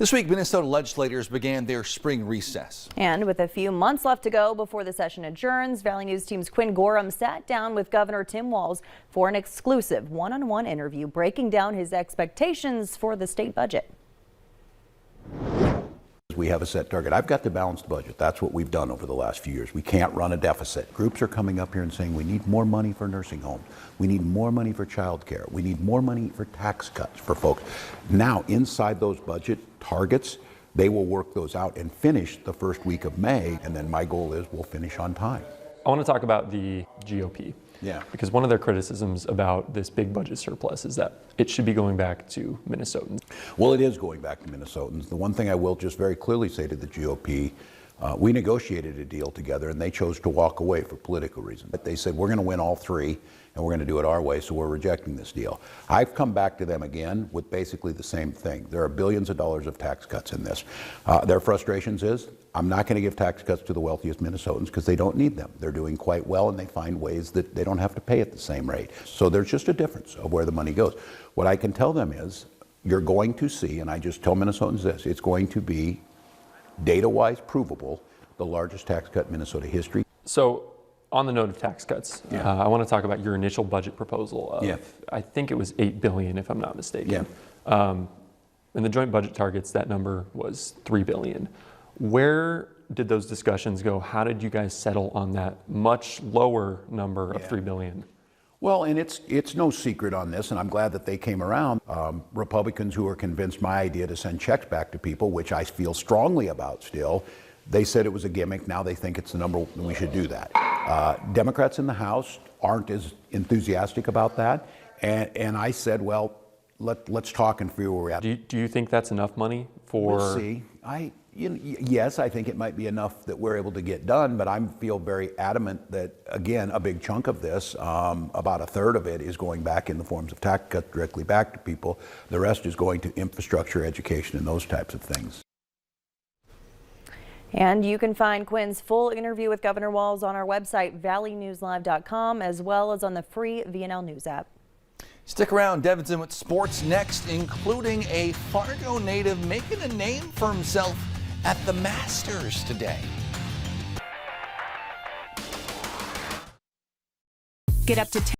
This week, Minnesota legislators began their spring recess. And with a few months left to go before the session adjourns, Valley News Team's Quinn Gorham sat down with Governor Tim Walz for an exclusive one-on-one interview breaking down his expectations for the state budget. We have a set target. I've got the balanced budget. That's what we've done over the last few years. We can't run a deficit. Groups are coming up here and saying we need more money for nursing homes. We need more money for child care. We need more money for tax cuts for folks. Now, inside those budget targets, they will work those out and finish the first week of May. And then my goal is we'll finish on time. I want to talk about the GOP. Yeah. Because one of their criticisms about this big budget surplus is that it should be going back to Minnesotans. Well, it is going back to Minnesotans. The one thing I will just very clearly say to the GOP, we negotiated a deal together and they chose to walk away for political reasons. They said, we're going to win all three and we're going to do it our way, so we're rejecting this deal. I've come back to them again with basically the same thing. There are billions of dollars of tax cuts in this. Their frustrations is, I'm not going to give tax cuts to the wealthiest Minnesotans because they don't need them. They're doing quite well and they find ways that they don't have to pay at the same rate. So there's just a difference of where the money goes. What I can tell them is, you're going to see, and I just tell Minnesotans this, it's going to be data-wise provable, the largest tax cut in Minnesota history. So on the note of tax cuts, I want to talk about your initial budget proposal of, I think it was $8 billion if I'm not mistaken. In the joint budget targets, that number was $3 billion. Where did those discussions go? How did you guys settle on that much lower number of $3 billion? Well, and it's no secret on this, and I'm glad that they came around. Republicans who are convinced my idea to send checks back to people, which I feel strongly about still, they said it was a gimmick. Now they think it's the number, and we should do that. Democrats in the House aren't as enthusiastic about that, and I said, well, let's talk and figure where we're at. Do you think that's enough money for? We'll see. Yes, I think it might be enough that we're able to get done, but I feel very adamant that, again, a big chunk of this, about a third of it, is going back in the forms of tax cuts directly back to people. The rest is going to infrastructure, education, and those types of things. And you can find Quinn's full interview with Governor Walz on our website, valleynewslive.com, as well as on the free VNL News app. Stick around, Devin's in with sports next, including a Fargo native making a name for himself at the Masters today. Get up to